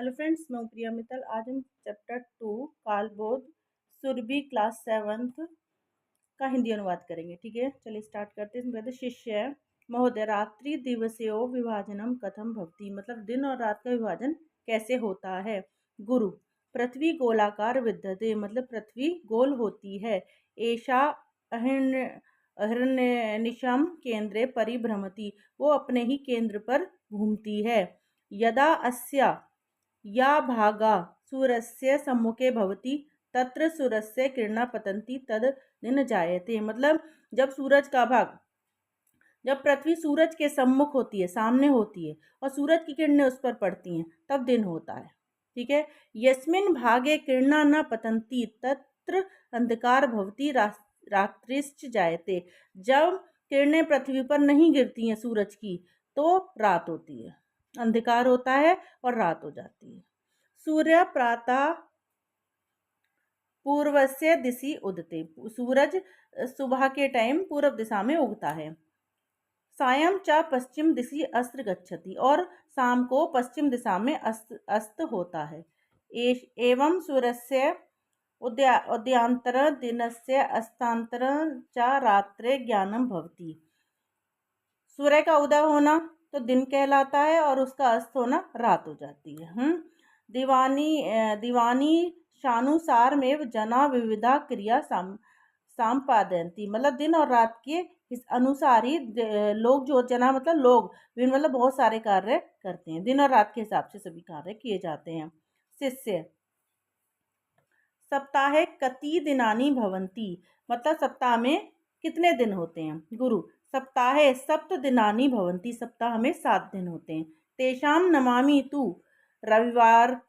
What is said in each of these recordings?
Hello friends, मैं हूँ प्रिया मित्तल। आज हम चैप्टर 2 कालबोध सुरभि क्लास 7th का हिंदी अनुवाद करेंगे। ठीक है, चलिए स्टार्ट करते हैं। कहते शिष्य महोदय, रात्रि दिवसयो विभाजनम कथम भवति, मतलब दिन और रात का विभाजन कैसे होता है। गुरु, पृथ्वी गोलाकार विद्यते, मतलब पृथ्वी गोल होती है। एषा अहर्निशम केंद्रे परिभ्रमति, वो अपने ही केंद्र पर घूमती है। यदा अस्या या भागा सूर्यस्य सम्मुखे भवति तत्र सूर्यस्य किरणा पतन्ति तद दिन जायते, मतलब जब पृथ्वी सूरज के सम्मुख होती है, सामने होती है, और सूरज की किरणें उस पर पड़ती हैं, तब दिन होता है। ठीक है, यस्मिन भागे किरणा न पतन्ति तत्र अंधकार भवति रात्रिश्च जायते, जब किरणें पृथ्वी पर नहीं गिरती हैं सूरज की, तो रात होती है, अंधकार होता है और रात हो जाती है। सूर्य प्रातः पूर्वस्य दिशि उदते, सूरज सुबह के टाइम पूर्व दिशा में उगता है। सायं च पश्चिम दिशि अस्त गच्छति, और शाम को पश्चिम दिशा में अस्त होता है। एवं सूर्यस्य उदयांतर दिनस्य अस्तांतर च रात्रे ज्ञानम भवति, सूर्य का उदय होना तो दिन कहलाता है और उसका अस्त होना रात हो जाती है। दीवानी शानुसार में जना विविधा क्रिया संपादयन्ति, मतलब दिन और रात के इस अनुसार ही लोग, जो जना मतलब लोग, मतलब बहुत सारे कार्य करते हैं। दिन और रात के हिसाब से सभी कार्य किए जाते हैं। शिष्य, सप्ताहे कति दिनानि भवन्ति, मतलब सप्ताह में कितने दिन होते हैं। गुरु, सप्ताहे सप्त दिनानि भवन्ति, सप्ताह में 7 दिन होते हैं। तेषाम नमामि तु रविवार,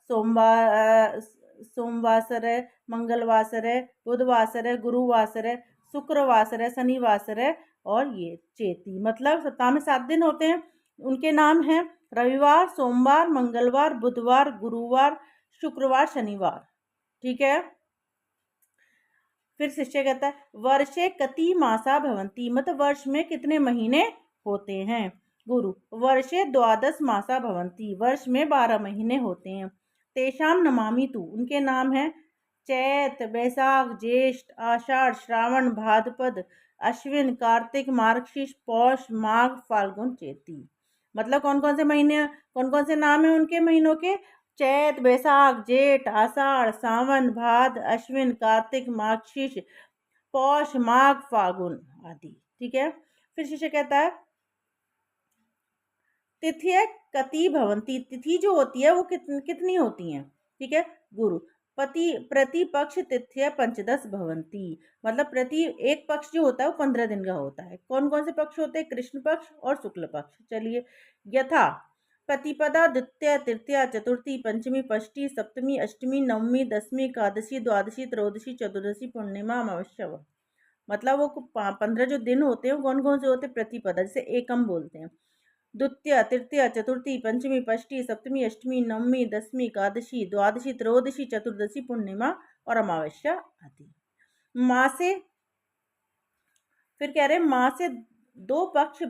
सोमवासर, मंगलवासर, बुधवासर, गुरुवासर, शुक्रवासर, शनिवासर और ये चेती, मतलब सप्ताह में 7 दिन होते हैं। उनके नाम हैं रविवार, सोमवार, मंगलवार, बुधवार, गुरुवार, शुक्रवार, शनिवार। ठीक है, फिर शिष्य कहता है वर्षे कति मासा भवन्ति, मतलब वर्ष में कितने महीने होते हैं। गुरु, वर्षे 12 मासा भवन्ति, वर्ष में 12 महीने होते हैं। तेषाम नमामि तु, उनके नाम हैं चैत, बैसाख, ज्येष्ठ, आषाढ़, श्रावण, भाद्रपद, अश्विन, कार्तिक, मार्गशीर्ष, पौष, माघ, फाल्गुन, चैती, मतलब कौन कौन से महीने, कौन कौन से नाम है उनके महीनों के। चैत, बैसाख, जेठ, आषाढ़, सावन, भाद, अश्विन, कार्तिक, मार्गशीर्ष, पौष, माघ, फागुन आदि। ठीक है, फिर शिष्य कहता है तिथि कति भवन्ति, तिथि जो होती है वो कितनी होती हैं। ठीक है, गुरु, प्रतिपक्ष तिथि 15 भवन्ति, मतलब प्रति एक पक्ष जो होता है वो 15 दिन का होता है। कौन कौन से पक्ष होते हैं, कृष्ण पक्ष और शुक्ल पक्ष। चलिए, यथा प्रतिपदा, द्वितीया, तृतीया, चतुर्थी, पंचमी, षष्ठी, सप्तमी, अष्टमी, नवमी, दसवीं, एकादशी, द्वादशी, त्रयोदशी, चतुर्दशी, पूर्णिमा, अमावस्या, मतलब वो 15 जो दिन होते हैं कौन कौन से होते हैं, प्रतिपदा, जिसे एकम बोलते हैं। द्वितीय, तृतीय, चतुर्थी, पंचमी, षष्ठी, सप्तमी, अष्टमी, नवमी, दसवीं, एकादशी, द्वादशी, त्रयोदशी, चतुर्दशी, पूर्णिमा और अमावस्या आदि। माँ से फिर कह रहे हैं माँ से 2 पक्ष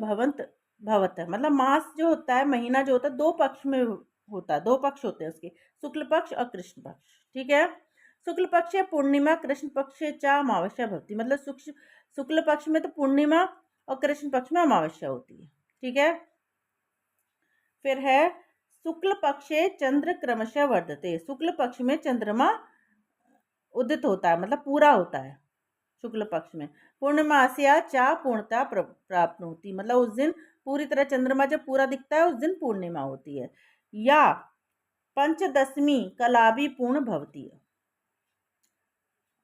भवत है, मतलब मास जो होता है, महीना जो होता है 2 पक्ष में होता है, 2 पक्ष होते हैं उसके, शुक्ल पक्ष और कृष्ण पक्ष। ठीक है, शुक्ल पक्ष है पूर्णिमा, कृष्ण पक्ष चा अमावस्या भवती, मतलब शुक्ल पक्ष में तो पूर्णिमा और कृष्ण पक्ष में अमावस्या होती है। ठीक है, फिर है शुक्ल पक्षे चंद्र क्रमशः वर्धते, शुक्ल पक्ष में चंद्रमा उदित होता है, मतलब पूरा होता है शुक्ल पक्ष में। पूर्णिमास्या चा पूर्णता प्राप्त होती, मतलब उस दिन पूरी तरह चंद्रमा जब पूरा दिखता है उस दिन पूर्णिमा होती है। या पंचदशमी कलाभी पूर्ण भवती है,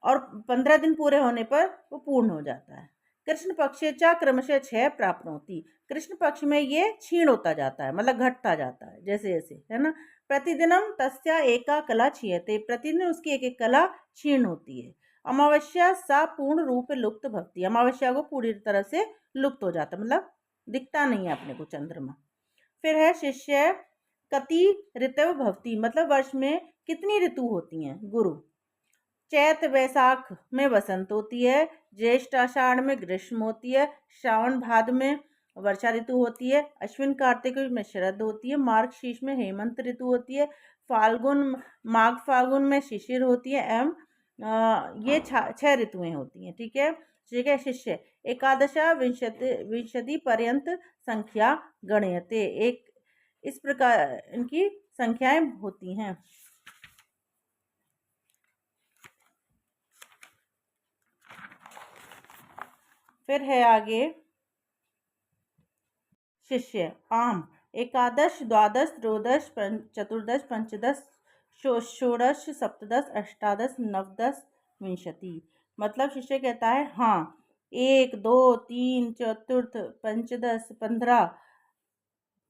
और 15 दिन पूरे होने पर वो पूर्ण हो जाता है। कृष्ण पक्षे चा क्रमशः 6 प्राप्त होती, कृष्ण पक्ष में ये क्षीण होता जाता है, मतलब घटता जाता है जैसे जैसे, है ना। प्रतिदिनम तस्या एका कला क्षीयते, प्रतिदिन उसकी एक एक कला क्षीण होती है। अमावस्या सा पूर्ण रूप लुप्त भवती, अमावस्या को पूरी तरह से लुप्त हो जाता, मतलब दिखता नहीं है अपने को चंद्रमा। फिर है शिष्य कति ऋतु भवती, मतलब वर्ष में कितनी ऋतु होती हैं। गुरु, चैत वैशाख में बसंत होती है, ज्येष्ठ आषाढ़ में ग्रीष्म होती है, श्रावण भाद्र में वर्षा ऋतु होती है, अश्विन कार्तिक में शरद होती है, मार्गशीर्ष में हेमंत ऋतु होती है, फाल्गुन, माघ फाल्गुन में शिशिर होती है एवं ये 6 ऋतुएं होती हैं। ठीक है, ठीक है। शिष्य एकादश विंशति पर्यंत संख्या गणयते, एक इस प्रकार इनकी संख्याएं होती हैं। फिर है आगे शिष्य आम एकादश द्वादश त्रयोदश चतुर्दश पंचदश षोडश सप्तदश अष्टादश नवदश विंशति। मतलब शिष्य कहता है हाँ 1 2 3 चतुर्थ पंचदश 15,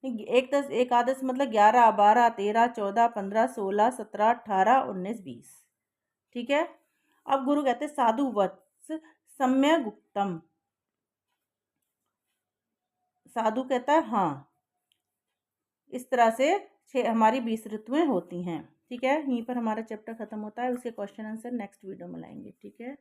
एकादश मतलब 11 12 13 14 15 16 17 18 19 20। ठीक है। अब गुरु कहते साधु वत्स सम्यक उत्तम। साधु कहता है हाँ, इस तरह से हमारी 20 ऋतुएं होती हैं। ठीक है, यहीं पर हमारा चैप्टर खत्म होता है। उसके क्वेश्चन आंसर नेक्स्ट वीडियो में लाएंगे। ठीक है।